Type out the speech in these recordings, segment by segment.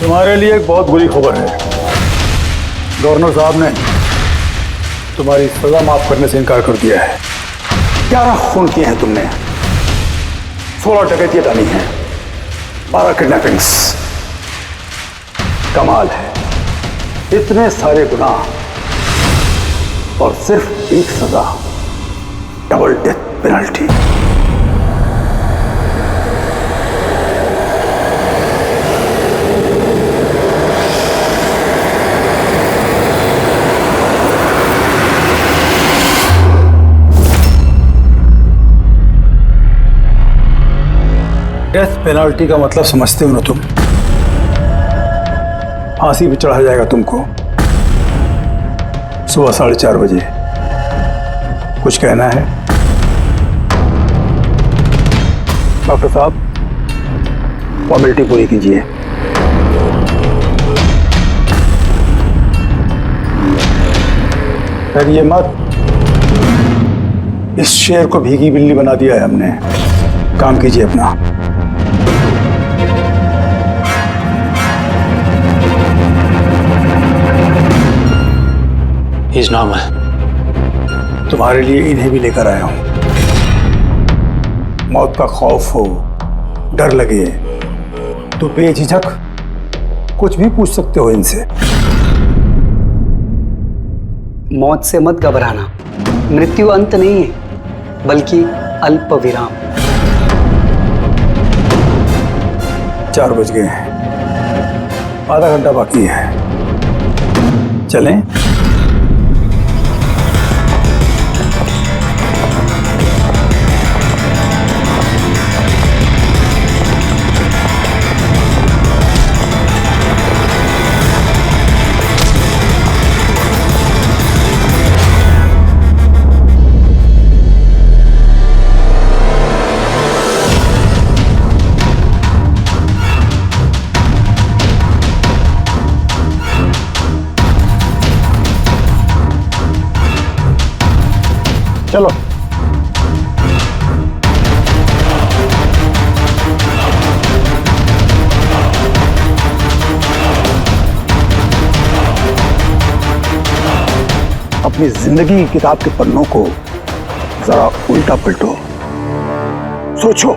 तुम्हारे लिए एक बहुत बुरी खबर है। गवर्नर साहब ने तुम्हारी सजा माफ करने से इनकार कर दिया है। 11 खून किए हैं तुमने, 16 डकैतियां डाली हैं, 12 किडनैपिंग्स। कमाल है, इतने सारे गुनाह और सिर्फ एक सजा, double death penalty. Death penalty का मतलब समझते हो ना तुम? फांसी पे चढ़ाया जाएगा तुमको सुबह 4:30 बजे। कुछ कहना है डॉक्टर साहब? फॉर्मेलिटी पूरी कीजिए। डरिए मत, इस शेर को भीगी बिल्ली बना दिया है हमने। काम कीजिए अपना। He's normal. तुम्हारे लिए इन्हें भी लेकर आया हूं। मौत का खौफ हो, डर लगे तो बेझिझक कुछ भी पूछ सकते हो इनसे। मौत से मत घबराना, मृत्यु अंत नहीं है बल्कि अल्प विराम। 4 बज गए हैं, आधा घंटा बाकी है। चलें? चलो। अपनी जिंदगी की किताब के पन्नों को जरा उल्टा पलटो, सोचो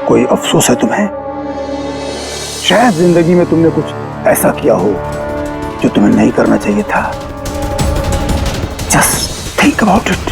कोई अफसोस है तुम्हें? शायद जिंदगी में तुमने कुछ ऐसा किया हो जो तुम्हें नहीं करना चाहिए था। Just think about it.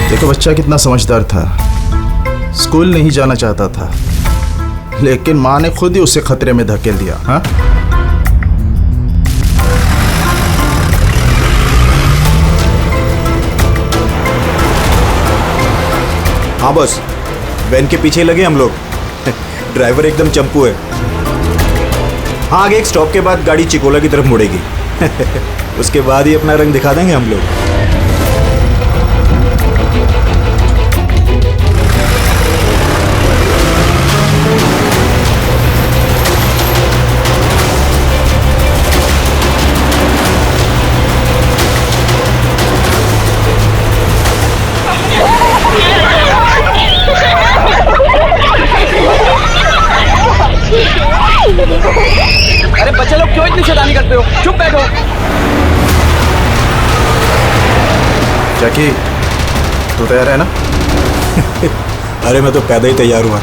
देखो बच्चा कितना समझदार था, स्कूल नहीं जाना चाहता था लेकिन माँ ने खुद ही उसे खतरे में धकेल दिया। हाँ हाँ बस, वैन के पीछे लगे हम लोग। ड्राइवर एकदम चंपू है। हाँ, आगे एक स्टॉप के बाद गाड़ी चिकोला की तरफ मुड़ेगी। उसके बाद ही अपना रंग दिखा देंगे हम लोग। अरे बच्चे लोग क्यों इतनी शैतानी करते हो? चुप बैठो। जैकी, तू तैयार है ना? अरे मैं तो पैदा ही तैयार हुआ।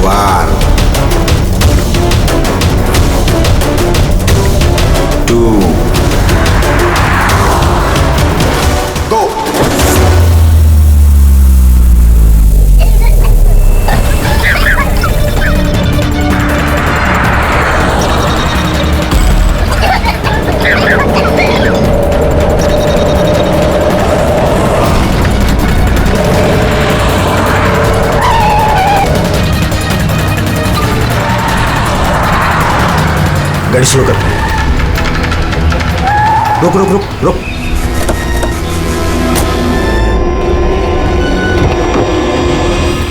1 2 गो। गाड़ी स्लो कर। रुक रुक रुक रुक।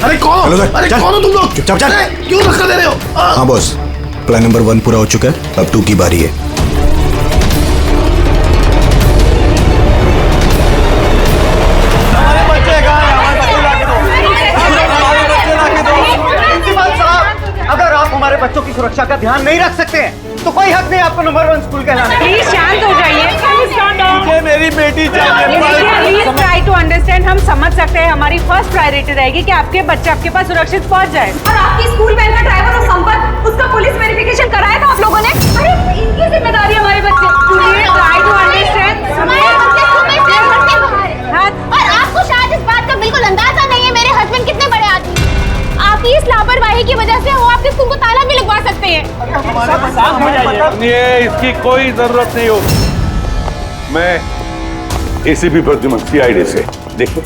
अरे कौन? हेलो सर, अरे चल। कौन हो तुम लोग? चुपचाप चल। अरे, क्यों धक्का दे रहे हो? हाँ बॉस, प्लान नंबर 1 पूरा हो चुका है, अब 2 की बारी है। हमारे बच्चे कहाँ हैं? हमारे बच्चे लाके दो। हमारे बच्चे लाके दो। प्रिंसिपल साहब, अगर आप हमारे बच्चों की सुरक्षा का ध्यान नहीं रख सकते हैं तो कोई हक नहीं आपको नंबर 1 स्कूल कहलाने का। प्लीज शांत हो जाइए। मुझे मेरी बेटी चाहिए। Please try to understand. हम समझ सकते हैं, हमारी फर्स्ट प्रायोरिटी रहेगी कि आपके बच्चे आपके पास सुरक्षित पहुंच जाए। और आपकी स्कूल वैन का ड्राइवर और संपर्क, उसका पुलिस वेरिफिकेशन कराया था आप लोगों ने? अरे इनकी जिम्मेदारी हमारे बच्चे। Please try to understand. हमारे बच्चे सुबह से पढ़ते बाहर हैं। और आपको शायद इस बात का बिल्कुल अंदाजा नहीं है मेरे हस्बैंड कितने बड़े आदमी हैं। आपकी इस लापरवाही की वजह से वो आपके स्कूल को ताला भी लगवा सकते हैं। ये इसकी कोई जरूरत नहीं होगी। मैं एसीपी प्रद्युमन सीआईडी से। देखो,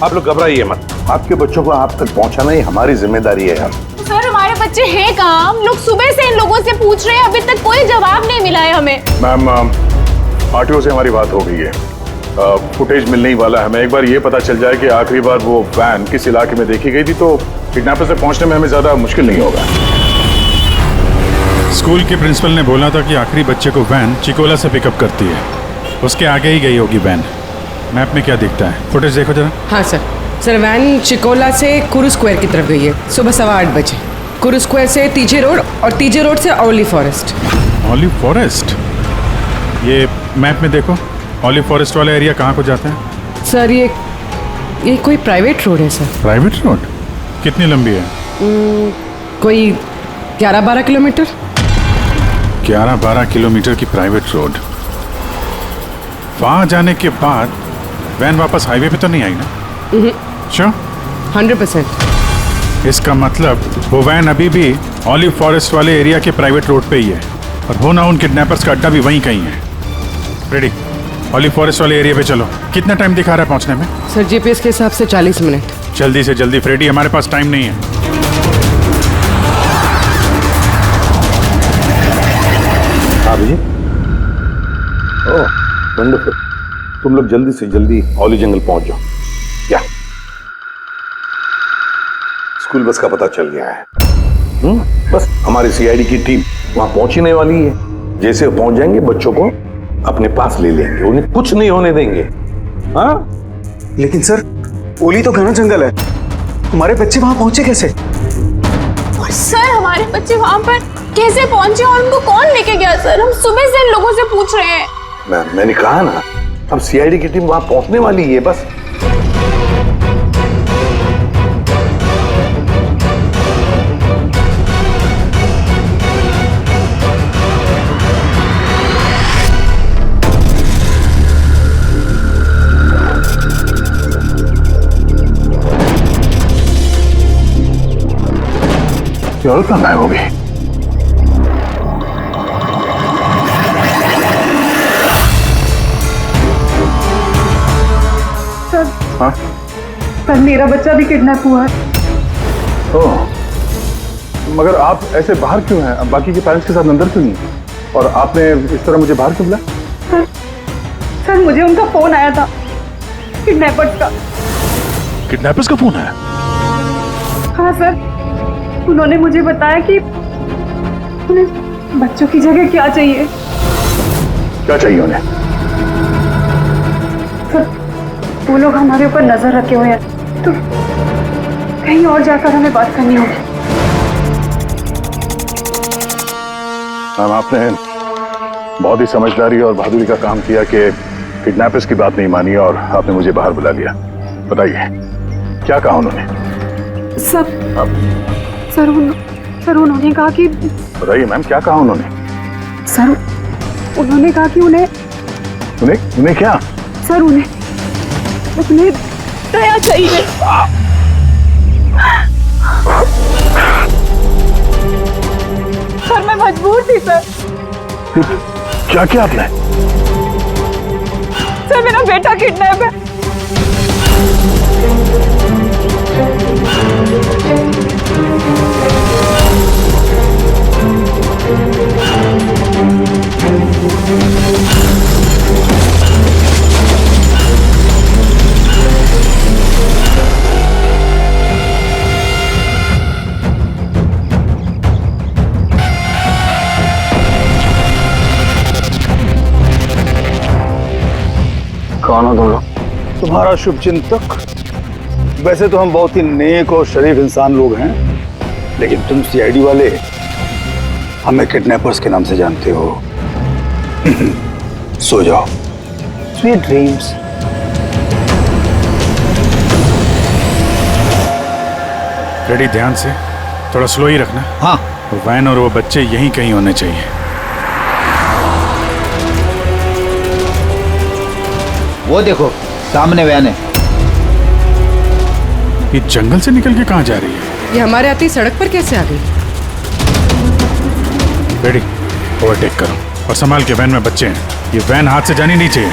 आप लोग घबराइए मत। आपके बच्चों को आप तक पहुंचाना ही हमारी जिम्मेदारी है यार। सर हमारे बच्चे हैं कहाँ? हम लोग सुबह से इन लोगों से पूछ रहे हैं, अभी तक कोई जवाब नहीं मिला है हमें। मैम, आरटीओ से हमारी बात हो गई है, फुटेज मिलने ही वाला है। हमें एक बार ये पता चल जाए कि आखिरी बार वो वैन किस इलाके में देखी गई थी, तो किडनैपर से पहुंचने में हमें ज्यादा मुश्किल नहीं होगा। स्कूल के प्रिंसिपल ने बोला था कि आखिरी बच्चे को वैन चिकोला से पिकअप करती है, उसके आगे ही गई होगी वैन। मैप में क्या दिखता है? फुटेज देखो जरा। हाँ सर वैन चिकोला से कुरू स्क्वायर की तरफ गई है सुबह 8:15 बजे। कुरू स्क्वायर से तीजे रोड और तीजे रोड से ऑलिव फॉरेस्ट। Olive forest? ये मैप में देखो, ऑलिव फॉरेस्ट वाला एरिया कहाँ को जाता है? सर ये कोई प्राइवेट रोड है सर। Private road? कितनी लंबी है? कोई 11-12 किलोमीटर। 11-12 किलोमीटर की प्राइवेट रोड। वहाँ जाने के बाद वैन वापस हाईवे पे तो नहीं आई ना? श्योर? 100%। इसका मतलब वो वैन अभी भी ऑलिव फॉरेस्ट वाले एरिया के प्राइवेट रोड पे ही है, और हो ना उन किडनैपर्स का अड्डा भी वहीं कहीं है। रेडी, ऑलिव फॉरेस्ट वाले एरिया पे चलो। कितना टाइम दिखा रहा है पहुंचने में? सर जीपीएस के हिसाब से 40 मिनट। जल्दी से जल्दी फ्रेडी, हमारे पास टाइम नहीं है। हाँ भैया। ओह वंडरफुल। तुम लोग जल्दी से जल्दी ऑलिव जंगल पहुंच जाओ। क्या स्कूल बस का पता चल गया है? बस हमारी सीआईडी की टीम वहां पहुंचने वाली है। जैसे वो पहुंच जाएंगे, बच्चों को अपने पास ले लेंगे, उन्हें कुछ नहीं होने देंगे। हाँ, लेकिन सर ओली तो घना जंगल है, हमारे बच्चे वहां पहुंचे कैसे? और सर हमारे बच्चे वहां पर कैसे पहुंचे और उनको कौन लेके गया? सर हम सुबह से इन लोगों से पूछ रहे हैं। मैंने कहा ना, अब सीआईडी की टीम वहां पहुंचने वाली है बस। और कहाँ गायब हो गई? सर, हाँ? सर मेरा बच्चा भी किडनैप हुआ है। ओह, मगर आप ऐसे बाहर क्यों हैं? अब बाकी के पेरेंट्स के साथ अंदर क्यों नहीं? और आपने इस तरह मुझे बाहर क्यों बुलाया? सर मुझे उनका फोन आया था, किडनैपर्स का। किडनैपर्स का फोन आया? हाँ सर, उन्होंने मुझे बताया कि उन्हें बच्चों की जगह क्या चाहिए। क्या चाहिए उन्हें? सर वो लोग हमारे ऊपर नजर रखे हुए हैं, तो कहीं और जाकर हमें बात करनी होगी। मैम, आपने बहुत ही समझदारी और बहादुरी का काम किया कि किडनैपर्स की बात नहीं मानी और आपने मुझे बाहर बुला लिया। बताइए क्या कहा उन्होंने? सब सर उन्होंने कहा कि बताइए मैम, क्या कहा उन्होंने? सर उन्होंने कहा कि उन्हें उन्हें क्या? सर उन्हें दया चाहिए। सर मैं मजबूर थी सर। क्या किया आपने? सर मेरा बेटा किडनैप है। कौन हो तुम लोग? तुम्हारा शुभ चिंतक। वैसे तो हम बहुत ही नेक और शरीफ इंसान लोग हैं, लेकिन तुम सीआईडी वाले हमें किडनैपर्स के नाम से जानते हो। सो जाओ, स्वीट ड्रीम्स। रेडी, ध्यान से, थोड़ा स्लो ही रखना। हाँ। वैन और वो बच्चे यहीं कहीं होने चाहिए। वो देखो सामने वैन है। ये जंगल से निकल के कहाँ जा रही है? ये हमारे आते ही सड़क पर कैसे आ गई? रेडी, ओवरटेक करो और संभाल के, वैन में बच्चे हैं। ये वैन हाथ से जानी नहीं चाहिए।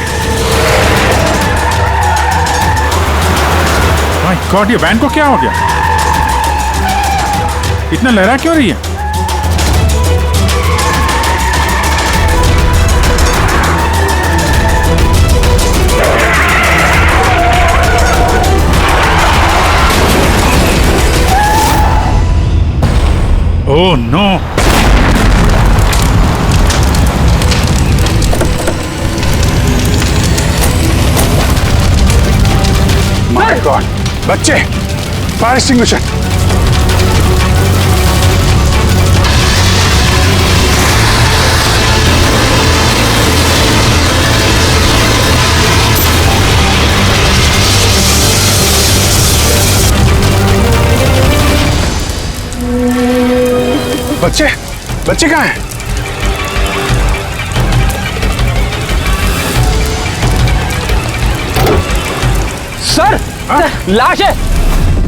माय गॉड, ये वैन को क्या हो गया? इतना लहरा क्यों रही है? Oh no! माय गॉड, बच्चे, फायर एक्सटिंग्विशर। बच्चे बच्चे कहाँ हैं? सर, लाश है।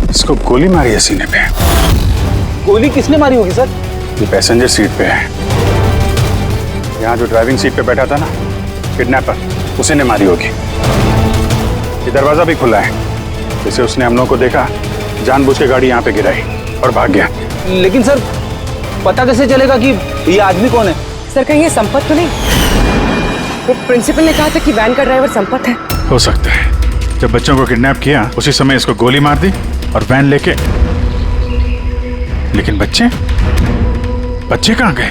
इसको गोली मारी है सीने पे। गोली किसने मारी होगी सर? ये पैसेंजर सीट पे है। यहाँ जो ड्राइविंग सीट पे बैठा था ना, किडनैपर, उसी ने मारी होगी। ये दरवाजा भी खुला है। जैसे उसने हम लोगों को देखा, जानबूझ के गाड़ी यहाँ पे गिराई और भाग गया। लेकिन सर, पता कैसे चलेगा कि ये आदमी कौन है? सर कहीं ये संपत तो नहीं? वो प्रिंसिपल ने कहा था कि वैन का ड्राइवर संपत है। हो सकता है। जब बच्चों को किडनैप किया उसी समय इसको गोली मार दी और वैन लेके। लेकिन बच्चे कहाँ गए?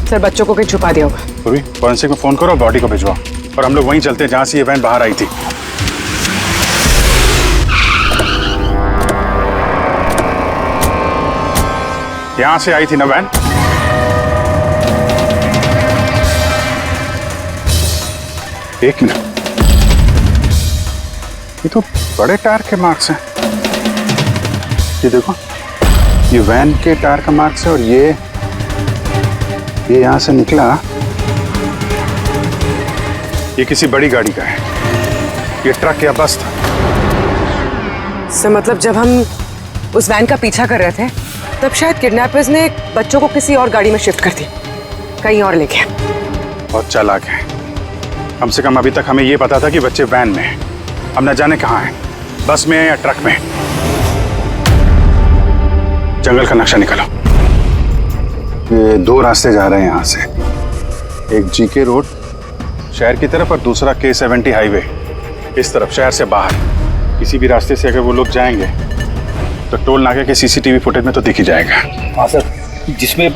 सर बच्चों को कहीं छुपा दिया होगा। पूर्वी, फॉरेंसिक में फोन करो, बॉडी को भिजवाओ और हम लोग वहीं चलते हैं जहां से ये वैन बाहर आई थी। यहां से आई थी ना वैन? एक मिनट, ये तो बड़े टायर के मार्क्स हैं। ये देखो, ये वैन के टायर का मार्क्स है और ये यहां से निकला। ये किसी बड़ी गाड़ी का है। ये ट्रक या बस था। सर मतलब जब हम उस वैन का पीछा कर रहे थे तब शायद किडनैपर्स ने बच्चों को किसी और गाड़ी में शिफ्ट कर दी, कहीं और लेके। बहुत चालाक है। कम से कम अभी तक हमें ये पता था कि बच्चे वैन में हैं। हम न जाने कहाँ हैं, बस में है या ट्रक में। जंगल का नक्शा निकालो। ये दो रास्ते जा रहे हैं यहाँ से, एक जीके रोड शहर की तरफ और दूसरा K70 हाईवे इस तरफ शहर से बाहर। किसी भी रास्ते से अगर वो लोग जाएंगे तो टोल नाके के CCTV फुटेज में तो दिख ही जाएगा। हाँ सर, जिसमें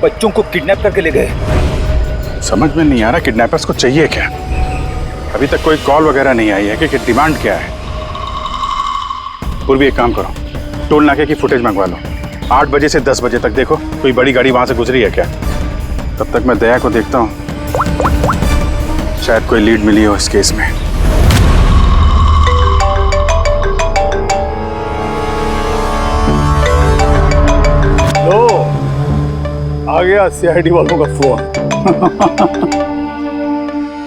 बच्चों को किडनैप करके ले गए। समझ में नहीं आ रहा किडनैपर्स को चाहिए क्या। अभी तक कोई कॉल वगैरह नहीं आई है कि डिमांड क्या है। पूर्वी, एक काम करो, टोल नाके की फुटेज मंगवा लो। 8 बजे से 10 बजे तक देखो कोई बड़ी गाड़ी वहां से गुजरी है क्या। तब तक मैं दया को देखता हूँ, शायद कोई लीड मिली हो इस केस में। आ गया सीआईडी वालों का फोन।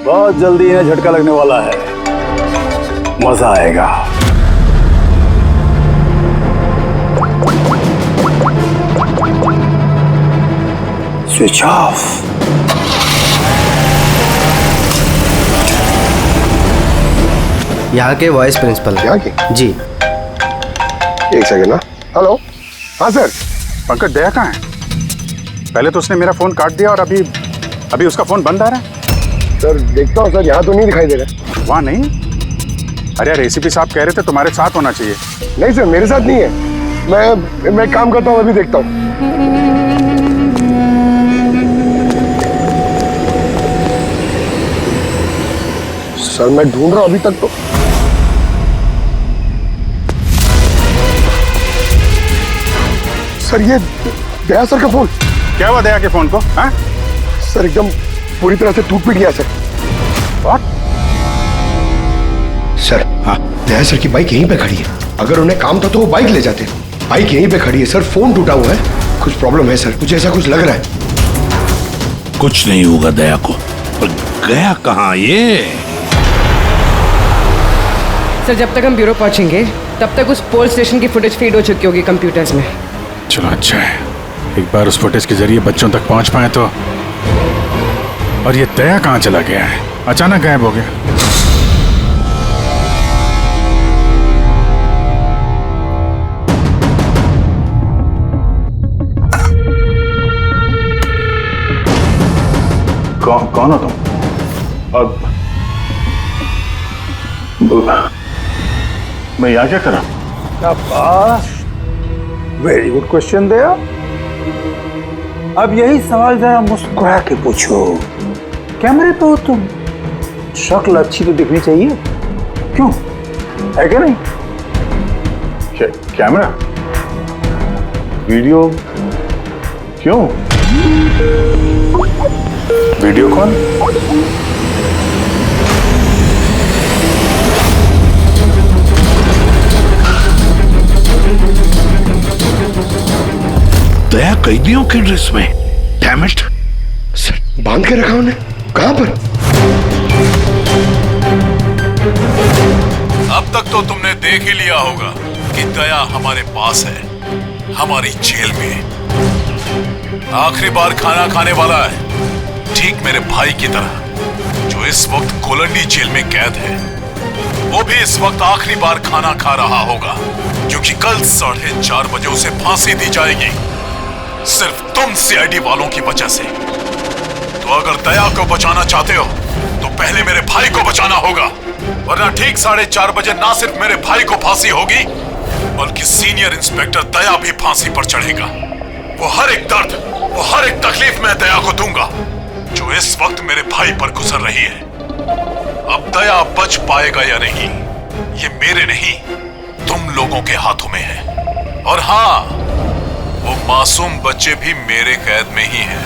बहुत जल्दी इन्हें झटका लगने वाला है, मजा आएगा। Switch off. यहाँ के वाइस प्रिंसिपल। यहाँ के? जी। एक सेकंड ना। हेलो। हाँ सर। पंकज दया कहाँ है? पहले तो उसने मेरा फोन काट दिया और अभी उसका फोन बंद आ रहा है। सर देखता हूँ सर, यहाँ तो नहीं दिखाई दे रहा। वहाँ नहीं? अरे यार एसीपी साहब कह रहे थे तुम्हारे साथ होना चाहिए। नहीं सर, मेरे साथ नहीं है। मैं काम करता हूँ, अभी देखता हूँ। सर मैं ढूंढ रहा हूँ अभी तक तो। सर ये दया सर का फोन। क्या हुआ दया के फोन को? हाँ? सर एकदम पूरी तरह से टूट पिट गया सर। What? सर हाँ, दया सर की बाइक यहीं पे खड़ी है। अगर उन्हें काम था तो वो बाइक ले जाते। बाइक यहीं पे खड़ी है सर, फोन टूटा हुआ है। कुछ प्रॉब्लम है सर, कुछ ऐसा कुछ लग रहा है। कुछ नहीं होगा दया को, पर गया कहाँ ये? सर जब तक हम ब्यूरो पहुंचेंगे तब तक उस पोल स्टेशन की फुटेज फीड हो चुकी होगी कंप्यूटर्स में। चलो अच्छा है, एक बार उस फुटेज के जरिए बच्चों तक पहुंच पाए तो। और ये दया कहाँ चला गया है? अचानक गायब हो गया। कौन हो तुम? और मैं यहाँ क्या कर रहा हूँ? वेरी गुड क्वेश्चन दया। अब यही सवाल जरा मुस्कुरा के पूछो। कैमरे पे हो तुम, शक्ल अच्छी तो दिखनी चाहिए, क्यों है क्या नहीं? कैमरा वीडियो क्यों? वीडियो कौन? दया कैदियों के ड्रेस में। Damn it. सर बांध के रखा उन्हें, कहां पर? अब तक तो तुमने देख ही लिया होगा कि दया हमारे पास है, हमारी जेल में। आखिरी बार खाना खाने वाला है, ठीक मेरे भाई की तरह, जो इस वक्त कोलंडी जेल में कैद है। वो भी इस वक्त आखिरी बार खाना खा रहा होगा, क्योंकि कल 4:30 बजे उसे फांसी दी जाएगी, सिर्फ तुम सीआईडी वालों की वजह से। तो अगर दया को बचाना चाहते हो तो पहले मेरे भाई को बचाना होगा, वरना ठीक 4:30 बजे ना सिर्फ मेरे भाई को फांसी होगी, बल्कि सीनियर इंस्पेक्टर दया भी फांसी पर चढ़ेगा। वो हर एक दर्द, वो हर एक तकलीफ मैं दया को दूंगा, जो इस वक्त मेरे भाई पर गुजर रही है। अब दया बच पाएगा या नहीं, ये मेरे नहीं, तुम लोगों के हाथों में है। और हाँ, वो मासूम बच्चे भी मेरे कैद में ही हैं।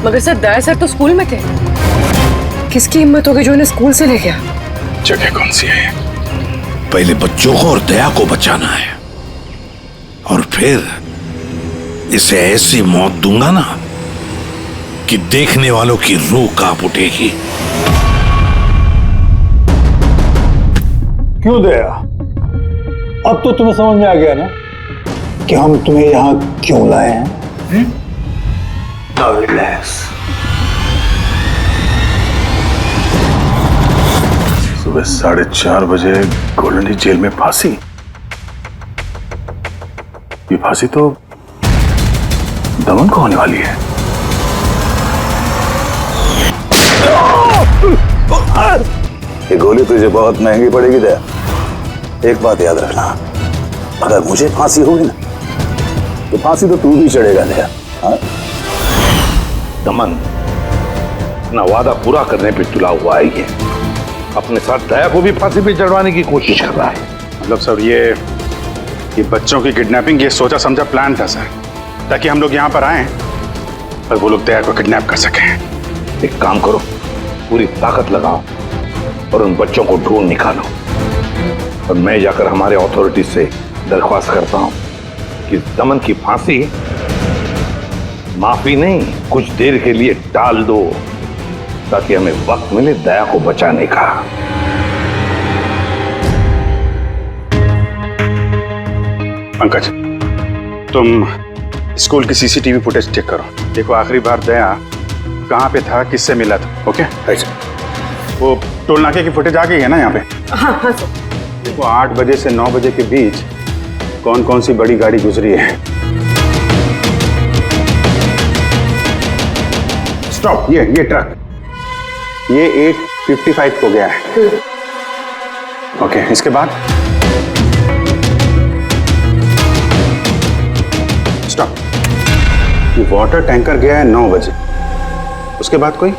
मगर सर दया सर तो स्कूल में थे। किसकी हिम्मत होगी जो इन्हें स्कूल से ले गया? जगह कौन सी है? पहले बच्चों को और दया को बचाना है, और फिर इसे ऐसी मौत दूंगा ना कि देखने वालों की रूह कांप उठेगी। क्यों दया? अब तो तुम्हें समझ में आ गया ना कि हम तुम्हें यहां क्यों लाए हैं? Now relax. सुबह 4:30 बजे कोलंडी जेल में फांसी। ये फांसी तो दमन को होने वाली है। ये गोली तुझे बहुत महंगी पड़ेगी दया। एक बात याद रखना, अगर मुझे फांसी होगी ना तो फांसी तो तू भी चढ़ेगा दया। हाँ? दमन अपना वादा पूरा करने पे तुला हुआ है, ये अपने साथ दया को भी फांसी पे चढ़वाने की कोशिश कर रहा है। मतलब सर ये बच्चों की किडनैपिंग ये सोचा समझा प्लान था सर, ताकि हम लोग यहाँ पर आए और वो लोग दया को किडनैप कर सकें। एक काम करो, पूरी ताकत लगाओ और उन बच्चों को ढूंढ निकालो, और मैं जाकर हमारे अथॉरिटी से दरख्वास्त करता हूँ कि दमन की फांसी माफी नहीं, कुछ देर के लिए टाल दो, ताकि हमें वक्त मिले दया को बचाने का। पंकज, तुम स्कूल की सीसीटीवी फुटेज चेक करो। देखो आखिरी बार दया कहाँ पे था, किससे मिला था। ओके वो टोल नाके की फुटेज आ गई है ना यहाँ पे? हाँ हाँ सर। देखो 8 बजे से 9 बजे के बीच कौन कौन सी बड़ी गाड़ी गुजरी है। स्टॉप, ये ट्रक, ये 8:55 को गया है। ओके, इसके बाद स्टॉप, ये वाटर टैंकर गया है 9 बजे। उसके बाद कोई?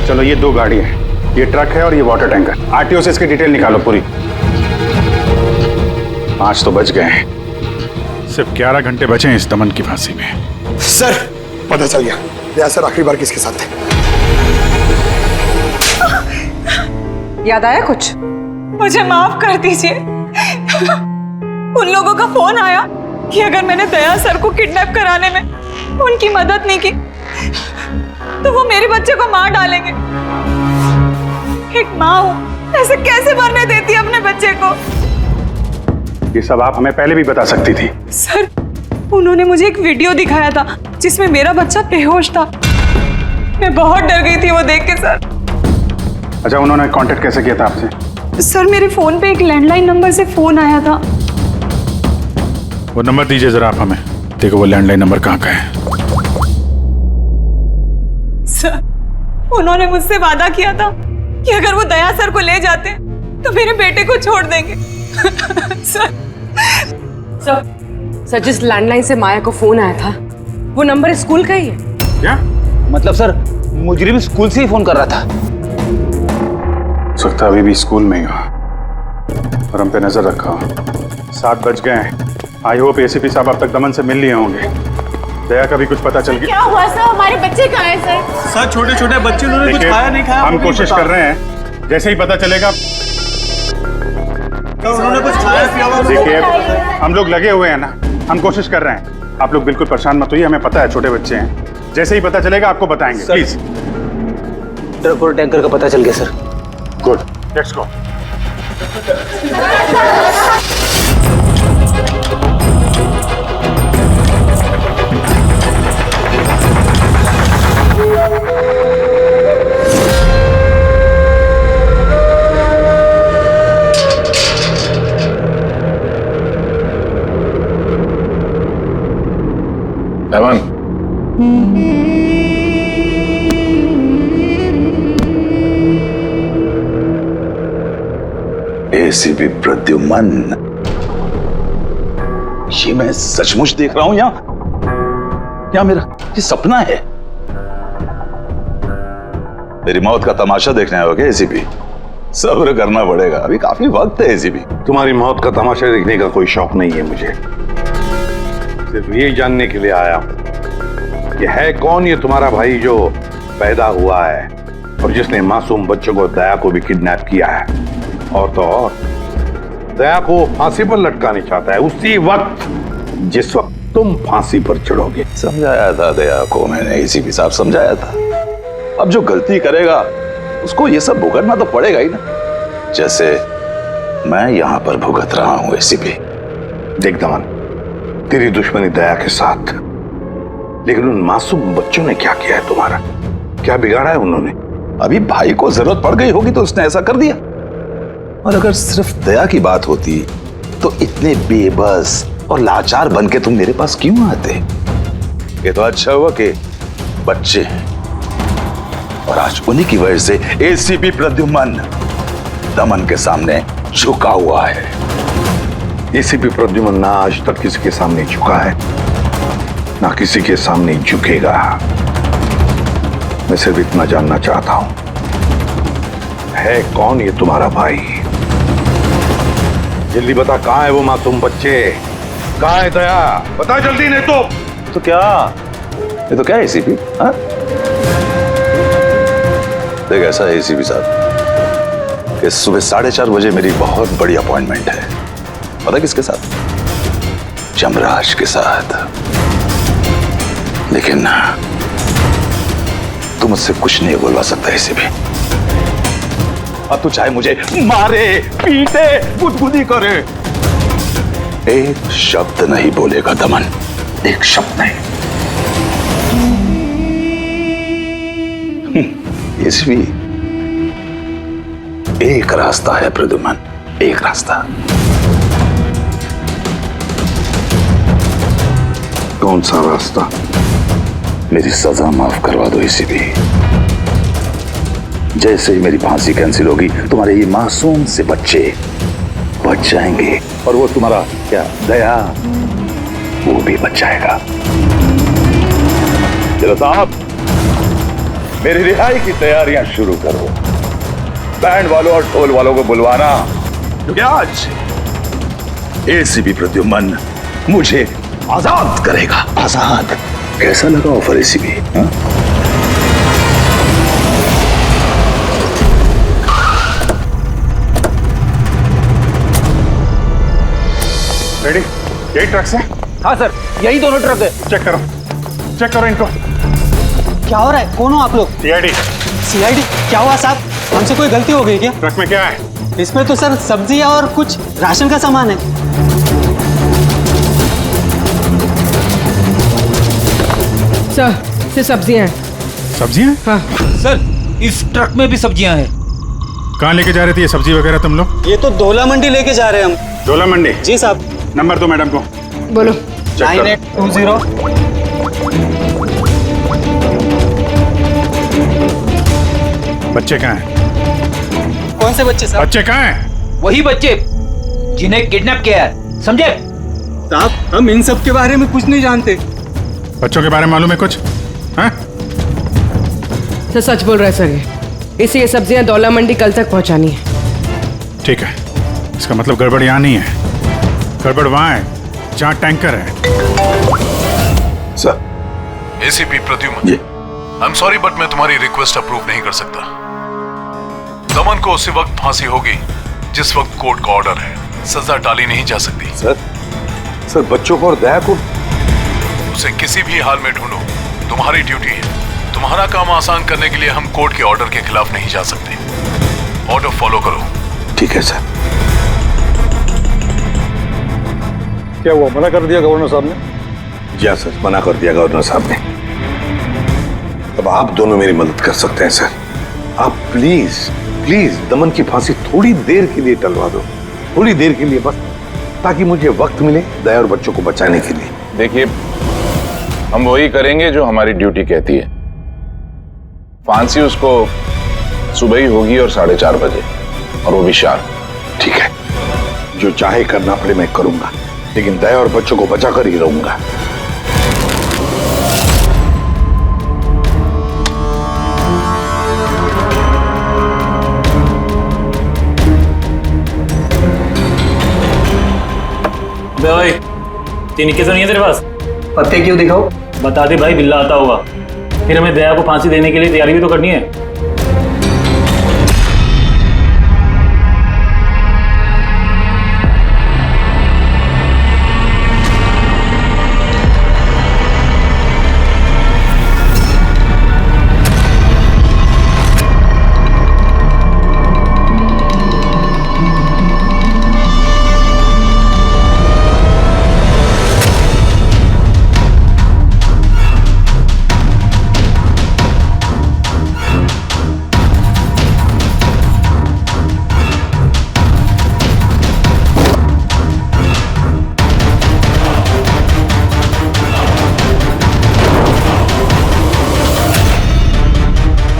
चलो ये 2 गाड़ी है, ये ट्रक है और ये वाटर टैंकर। आरटीओ से इसकी डिटेल निकालो पूरी। 5 तो बच गए हैं, सिर्फ 11 घंटे बचे हैं इस दमन की फांसी में। सर पता चल गया, दया सर आखिरी बार किसके साथ थे। याद आया कुछ? मुझे माफ कर दीजिए। उन लोगों का फोन आया कि अगर मैंने दया सर को किडनैप कराने में उनकी मदद नहीं की तो वो मेरे बच्चे को मार डालेंगे। एक माँ हूं, ऐसे कैसे मरने देती अपने बच्चे को? ये सब आप हमें पहले भी बता सकती थी। सर, उन्होंने मुझे एक वीडियो दिखाया था जिसमें मेरा बच्चा बेहोश था। मैं बहुत डर गई थी वो देख के सर। अच्छा, उन्होंने कांटेक्ट कैसे किया था आपसे? सर, मेरे फोन पे एक लैंडलाइन नंबर से फोन आया था। वो नंबर दीजिए जरा आप हमें। देखो वो लैंडलाइन नंबर कहाँ का है। सर, उन्होंने मुझसे वादा किया था कि अगर वो दया सर को ले जाते तो मेरे बेटे को छोड़ देंगे। सर जिस लैंडलाइन से माया को फोन आया था वो नंबर स्कूल का ही है। क्या मतलब सर, मुजरिम स्कूल से ही फोन कर रहा था। सकता अभी भी स्कूल में ही हो और हम पे नजर रखा हो। 7 बज गए हैं। आई होप एसीपी साहब अब तक दमन से मिल लिए होंगे। दया का भी कुछ पता चल गया। क्या हुआ सर? हमारे बच्चे कहाँ हैं सर? सर छोटे छोटे बच्चे, उन्होंने कुछ खाया नहीं खाया हम कोशिश कर रहे हैं, जैसे ही पता चलेगा। उन्होंने कुछ खाया पिया हुआ? देखिए हम लोग लगे हुए हैं ना, हम कोशिश कर रहे हैं। आप लोग बिल्कुल परेशान मत होइए, हमें पता है छोटे बच्चे हैं। जैसे ही पता चलेगा आपको बताएंगे। प्लीज। ट्रक और टैंकर का पता चल गया sir. Good, let's go. Daman, ACP Pradyuman, ये मैं सचमुच देख रहा हूं या मेरा ये सपना है? मेरी मौत का तमाशा देखने आए हो क्या एसीपी? सब्र करना पड़ेगा, अभी काफी वक्त है एसीपी। तुम्हारी मौत का तमाशा देखने का कोई शौक नहीं है मुझे। सिर्फ ये जानने के लिए आया हूं कि है कौन ये तुम्हारा भाई जो पैदा हुआ है और जिसने मासूम बच्चों को, दया को भी किडनैप किया है। और तो और दया को फांसी पर लटकाने चाहता है उसी वक्त जिस वक्त तुम फांसी पर चढ़ोगे। समझाया था दया को मैंने, एसीपी साहब समझाया था। अब जो गलती करेगा उसको ये सब भुगतना तो पड़ेगा ही ना, जैसे मैं यहां पर भुगत रहा हूं एसीपी। देख दमन, तेरी दुश्मनी दया के साथ, लेकिन उन मासूम बच्चों ने क्या किया है तुम्हारा? क्या बिगाड़ा है उन्होंने? अभी भाई को जरूरत पड़ गई होगी तो उसने ऐसा कर दिया। और अगर सिर्फ दया की बात होती तो इतने बेबस और लाचार बन के तुम मेरे पास क्यों आते? ये तो अच्छा हुआ कि बच्चे हैं और आज उन्हीं की वजह से एसीपी प्रद्युमन दमन के सामने झुका हुआ है। एसीपी प्रद्युमन ना आज तक किसी के सामने झुका है, ना किसी के सामने झुकेगा। मैं सिर्फ इतना जानना चाहता हूं, है कौन ये तुम्हारा भाई? जल्दी बता, कहां है वो मासूम बच्चे? कहां है दया? बता जल्दी, नहीं तो क्या ये तो क्या है एसीपी? देख ऐसा है एसीपी साहब कि सुबह 4:30 बजे मेरी बहुत बड़ी अपॉइंटमेंट है। पता किसके साथ? यमराज के साथ। लेकिन तू मुझसे कुछ नहीं बोलवा सकता एसीपी। अब तू चाहे मुझे मारे, पीटे, बुदबुदी करे, एक शब्द नहीं बोलेगा दमन, एक शब्द नहीं। एसीपी, एक रास्ता है प्रद्युमन, एक रास्ता। कौन सा रास्ता? मेरी सजा माफ करवा दो एसीपी। जैसे ही मेरी फांसी कैंसिल होगी, तुम्हारे ये मासूम से बच्चे बच जाएंगे, और वो तुम्हारा क्या दया, वो भी बच जाएगा। चलो साहब, मेरी रिहाई की तैयारियां शुरू करो। बैंड वालों और ढोल वालों को बुलवाना, क्योंकि आज एसीपी प्रद्युमन मुझे आजाद करेगा। आजाद। कैसा लगा ऑफर एसीपी? रेडी? यही ट्रक से? हाँ सर, यही दोनों ट्रक है। चेक करो इनको। क्या हो रहा है? कौन हो आप लोग? सीआईडी। सीआईडी? क्या हुआ साहब? हमसे कोई गलती हो गई क्या? ट्रक में क्या है? इसमें तो सर सब्जियां और कुछ राशन का सामान है। सर, ये सब्जियां हैं। सब्जियां? हाँ सर, इस ट्रक में भी सब्जियां हैं। कहाँ लेके जा रहे थे ये सब्जी वगैरह तुम लोग? ये तो डोला मंडी लेके जा रहे हैं हम। डोला मंडी? जी साहब। नंबर दो मैडम को। बोलो। 9820। बच्चे कहाँ हैं? कौन से बच्चे साहब? बच्चे कहाँ हैं? वही बच्चे जिन्हें किडनैप किया है, समझे? साहब, हम इन सब के बारे में कुछ नहीं जानते। बच्चों के बारे में मालूम है कुछ? हाँ? सर सच बोल रहे सर, ये सब्जियां दौला मंडी कल तक पहुंचानी है। ठीक है, इसका मतलब गड़बड़ यहाँ नहीं है, गड़बड़ वहाँ है जहाँ टैंकर है। Sir. ACP Pradyuman, I am sorry but मैं तुम्हारी रिक्वेस्ट अप्रूव नहीं कर सकता। दमन को उसी वक्त फांसी होगी जिस वक्त कोर्ट का ऑर्डर है, सजा टाली नहीं जा सकती। सर बच्चों को और दया को उसे किसी भी हाल में ढूंढो, तुम्हारी ड्यूटी है। तुम्हारा काम आसान करने के लिए हम कोर्ट के ऑर्डर के खिलाफ नहीं जा सकते। ऑर्डर फॉलो करो। ठीक है सर। क्या हुआ, मना कर दिया गवर्नर साहब ने? जी सर, मना कर दिया गवर्नर साहब ने। अब आप दोनों मेरी मदद कर सकते हैं सर। आप प्लीज दमन की फांसी थोड़ी देर के लिए टलवा दो, थोड़ी देर के लिए बस, ताकि मुझे वक्त मिले दया और बच्चों को बचाने के लिए। देखिए, हम वही करेंगे जो हमारी ड्यूटी कहती है। फांसी उसको सुबह ही होगी और 4:30 बजे, और वो भी शार्प। ठीक है, जो चाहे करना पड़े मैं करूंगा, लेकिन दया और बच्चों को बचा कर ही रहूंगा। भाई, तीन इक्के तो नहीं है तेरे पास? पत्ते क्यों दिखाओ? बता दे भाई, बिल्ला आता होगा। फिर हमें दया को फांसी देने के लिए तैयारी भी तो करनी है।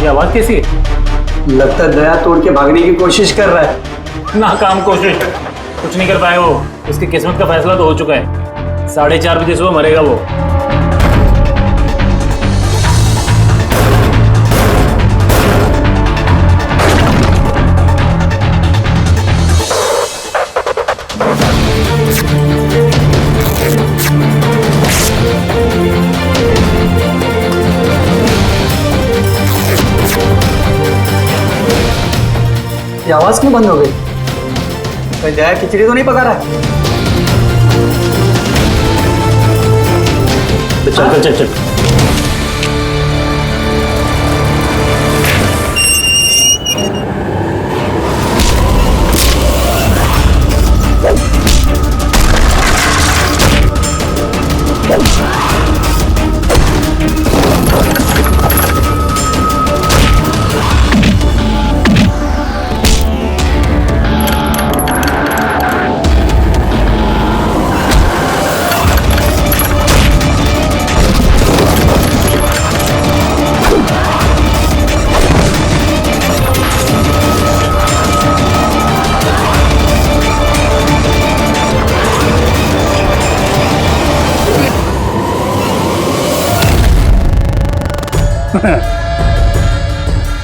आवाज कैसी है? लगता है दया तोड़ के भागने की कोशिश कर रहा है। नाकाम कोशिश, कुछ नहीं कर पाए वो। उसकी किस्मत का फैसला तो हो चुका है। 4:30 बजे सुबह मरेगा वो। ये आवाज क्यों बंद हो गई? कोई दया खिचड़ी तो नहीं पका रहा है? चल चल चल।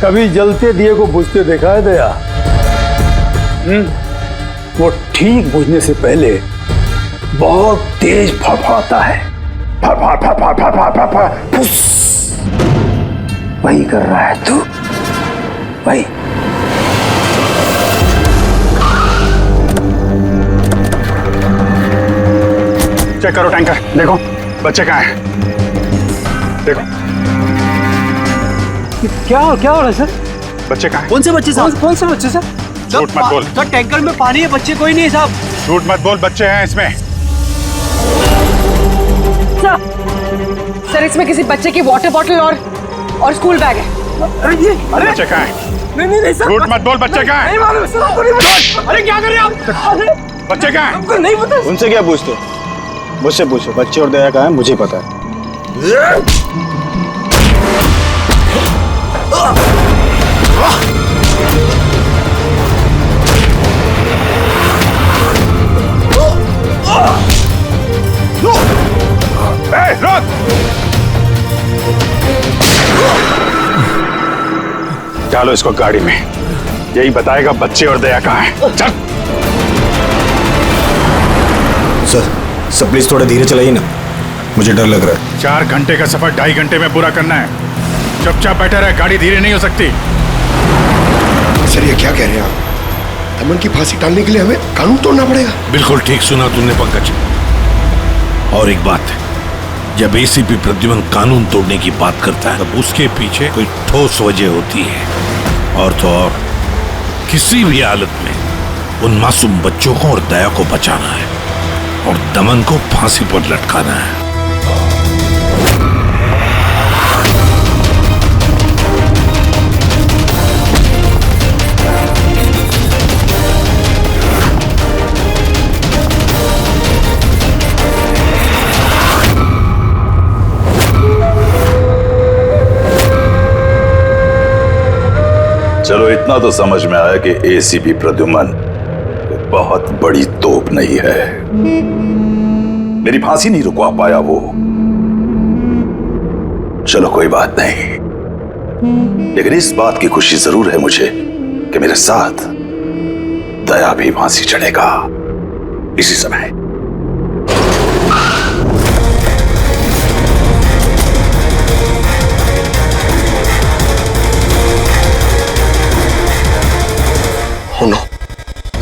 कभी जलते दिए को बुझते देखा है दया? वो ठीक बुझने से पहले बहुत तेज फड़फड़ाता है। फड़ फड़ फड़ फड़ फड़ फड़ फड़ फड़ फुस। वही कर रहा है तू, वही। चेक करो टैंकर, देखो बच्चे कहाँ हैं? देखो क्या हो रहा है सर? बच्चे कहाँ हैं? कौन से बच्चे साहब? कौन से बच्चे सर? झूठ मत बोल। सर टैंकर में पानी है, बच्चे कोई नहीं है साहब। झूठ मत बोल, बच्चे हैं इसमें। सर इसमें किसी बच्चे की वाटर बॉटल और स्कूल बैग है। अरे बच्चे कहाँ हैं? नहीं सर। झूठ मत बोल, बच्चे कहाँ हैं? नहीं मालूम सर, आपको नहीं पता। अरे क्या कर रहे हैं आप? बच्चे कहाँ हैं? आपको नहीं पता? उनसे क्या पूछते? मुझसे पूछो, बच्चे और दया कहाँ है मुझे पता है। रोक! डालो इसको गाड़ी में, यही बताएगा बच्चे और दया कहाँ हैं। चल। सर प्लीज थोड़ा धीरे चलाइए ना, मुझे डर लग रहा है। 4 घंटे का सफर 2.5 घंटे में पूरा करना है। चुपचाप बैठा रहे, गाड़ी धीरे नहीं हो सकती। सर ये क्या कह रहे हैं आप? दमन की फांसी टालने के लिए हमें कानून तोड़ना पड़ेगा? बिल्कुल ठीक सुना तुमने पंकज। और एक बात है, जब एसीपी प्रद्युमन कानून तोड़ने की बात करता है तब उसके पीछे कोई ठोस वजह होती है। और तो और किसी भी हालत में उन मासूम बच्चों को और दया को बचाना है और दमन को फांसी पर लटकाना है। चलो इतना तो समझ में आया कि एसीपी प्रद्युमन बहुत बड़ी तोप नहीं है। मेरी फांसी नहीं रुकवा पाया वो। चलो कोई बात नहीं, लेकिन इस बात की खुशी जरूर है मुझे कि मेरे साथ दया भी फांसी चढ़ेगा इसी समय।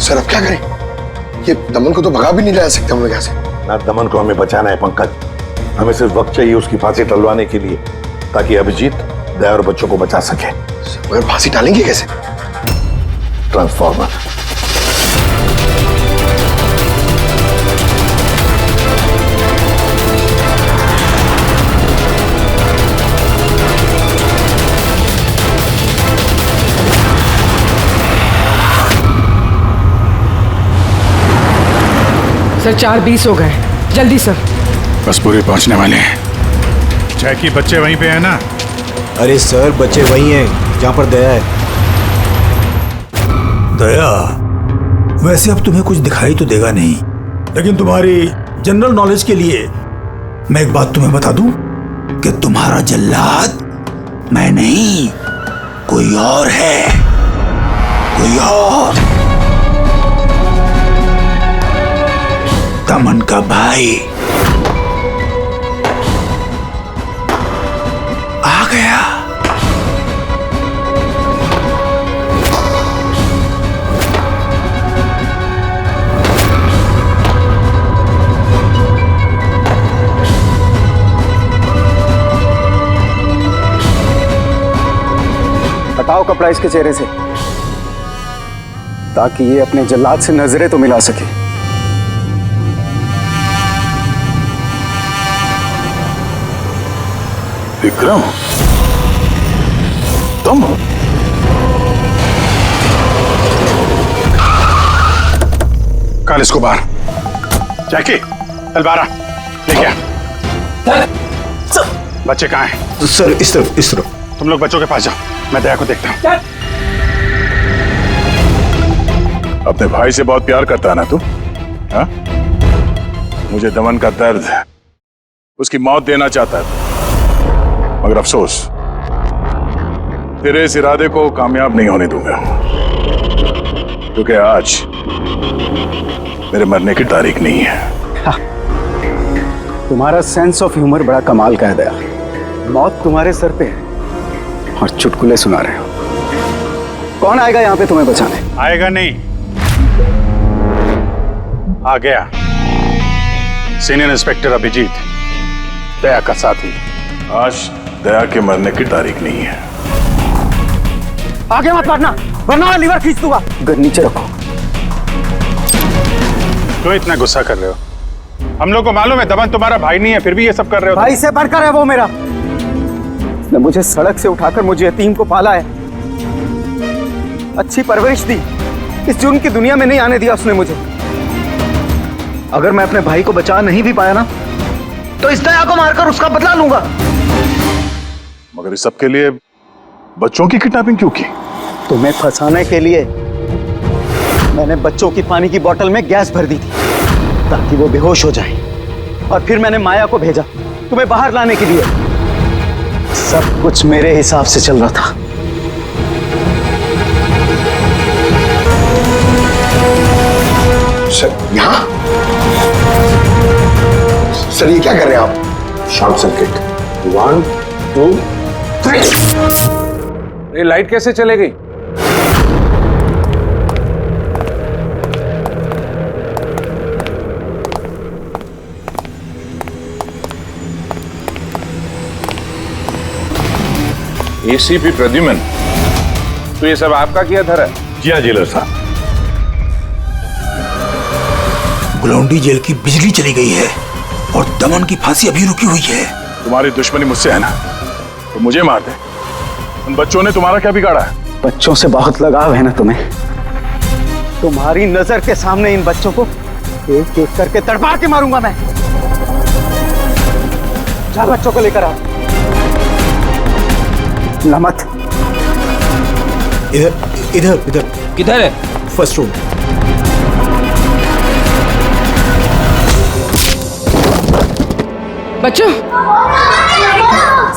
सर अब क्या करें? ये दमन को तो भगा भी नहीं ला सकते हम लोग यहाँ से। ना दमन को हमें बचाना है पंकज, हमें सिर्फ वक्त चाहिए उसकी फांसी टलवाने के लिए, ताकि अभिजीत दया और बच्चों को बचा सके। मगर फांसी टालेंगे कैसे? ट्रांसफॉर्मर। सर 4:20 हो गए, जल्दी सर। बस पूरे पहुंचने वाले हैं। जैकी बच्चे वहीं पे है ना? अरे सर बच्चे वहीं हैं जहां पर दया है। दया वैसे अब तुम्हें कुछ दिखाई तो देगा नहीं, लेकिन तुम्हारी जनरल नॉलेज के लिए मैं एक बात तुम्हें बता दूं कि तुम्हारा जल्लाद मैं नहीं, कोई और है, कोई और। दमन का भाई आ गया। कपड़ा इसके चेहरे से, ताकि ये अपने जल्लाद से नजरें तो मिला सके। विक्रम, तुम? कल इसको बाहर। जैकी, तलवारा लेके आ। बच्चे कहाँ हैं? सर इस तरफ, इस तरफ। तुम लोग बच्चों के पास जाओ, मैं दया को देखता हूँ। अपने भाई से बहुत प्यार करता है ना तू? हाँ? मुझे दमन का दर्द, उसकी मौत देना चाहता है, मगर अफसोस तेरे इस इरादे को कामयाब नहीं होने दूंगा, क्योंकि आज मेरे मरने की तारीख नहीं है। तुम्हारा सेंस ऑफ ह्यूमर बड़ा कमाल का है दया। मौत तुम्हारे सर पे है और चुटकुले सुना रहे हो। कौन आएगा यहाँ पे तुम्हें बचाने? आएगा नहीं, आ गया। सीनियर इंस्पेक्टर अभिजीत, दया का साथी। आज दया के मरने की तारीख नहीं है। आगे मत बढ़ना, वरना लीवर खींच दूंगा। गन नीचे रखो। क्यों इतना गुस्सा कर रहे हो? हम लोग को मालूम है दमन तुम्हारा भाई नहीं है, फिर भी ये सब कर रहे हो। भाई से बढ़कर है वो मेरा। उसने मुझे सड़क से उठाकर मुझे यतीम को पाला है, अच्छी परवरिश दी, इस जुर्म की दुनिया में नहीं आने दिया उसने मुझे। अगर मैं अपने भाई को बचा नहीं भी पाया ना, तो इस दया को मारकर उसका बदला लूंगा। मगर इस सब के लिए बच्चों की किडनैपिंग क्यों की? तुम्हें फंसाने के लिए मैंने बच्चों की पानी की बोतल में गैस भर दी थी, ताकि वो बेहोश हो जाए, और फिर मैंने माया को भेजा तुम्हें बाहर लाने के लिए। सब कुछ मेरे हिसाब से चल रहा था। सर यहाँ? सर ये क्या कर रहे हैं आप? Short circuit. 1 2 3। ये लाइट कैसे चले गई? एसीपी प्रद्युमन, तो ये सब आपका किया धरा है? जी हाँ जेलर साहब। गुलौंडी जेल की बिजली चली गई है और दमन की फांसी अभी रुकी हुई है। तुम्हारी दुश्मनी मुझसे है ना, तो मुझे मार दे। उन बच्चों ने तुम्हारा क्या बिगाड़ा है? बच्चों से बहुत लगाव है ना तुम्हें। तुम्हारी नजर के सामने इन बच्चों को एक एक करके तड़पा के मारूंगा मैं। जा बच्चों को लेकर आ। नमत। इधर इधर इधर। किधर है? First room. बच्चों,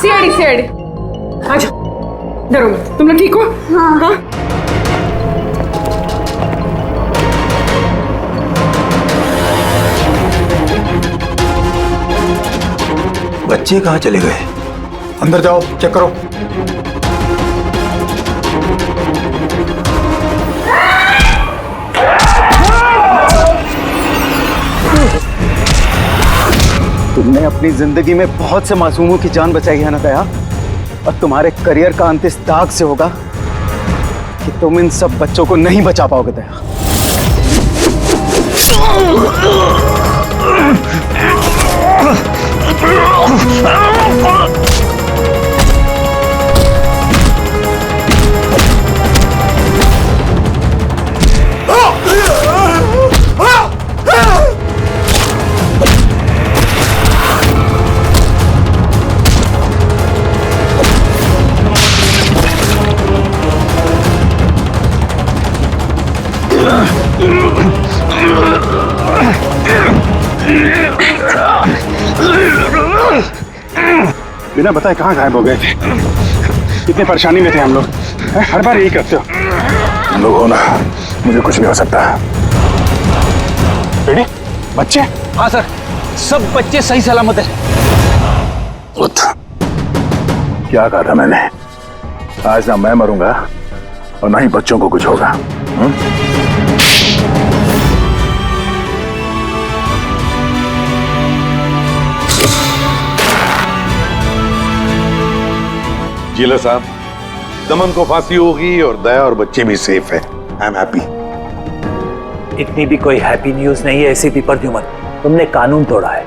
सीआईडी सीआईडी, आजा, डरो मत। तुम लोग ठीक हो? हाँ। बच्चे कहाँ चले गए? अंदर जाओ, चेक करो। तुमने अपनी जिंदगी में बहुत से मासूमों की जान बचाई है ना दया, और तुम्हारे करियर का अंत इस दाग से होगा कि तुम इन सब बच्चों को नहीं बचा पाओगे दया। बिना बताए कहाँ गायब हो गए थे? कितनी परेशानी में थे हम लोग। हर बार यही करते हो। तुम लोग हो ना, मुझे कुछ नहीं हो सकता। बेटी, बच्चे? हाँ सर, सब बच्चे सही सलामत है। क्या कहा था मैंने? आज ना मैं मरूंगा और ना ही बच्चों को कुछ होगा। जिला साहब, दमन को फांसी होगी और दया और बच्चे भी सेफ है। I am happy. इतनी भी कोई हैप्पी न्यूज नहीं है एसीपी प्रद्युमन। तुमने कानून तोड़ा है।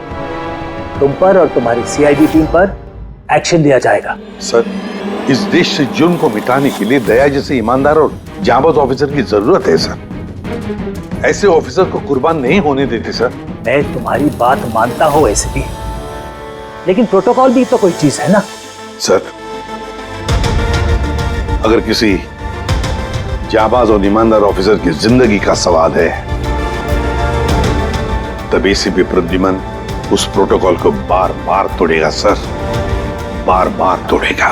तुम पर और तुम्हारी सीआईडी टीम पर एक्शन लिया जाएगा। सर, इस देश से जुर्म को मिटाने के लिए दया जैसे ईमानदार और जाबाज ऑफिसर की जरूरत है सर। ऐसे ऑफिसर को कुर्बान नहीं होने देते सर। मैं तुम्हारी बात मानता हूं एसीपी, लेकिन प्रोटोकॉल भी तो कोई चीज है ना। सर, अगर किसी जाबाज और ईमानदार ऑफिसर की जिंदगी का सवाल है, तब एसीपी प्रद्युमन उस प्रोटोकॉल को बार बार तोड़ेगा सर, बार बार तोड़ेगा।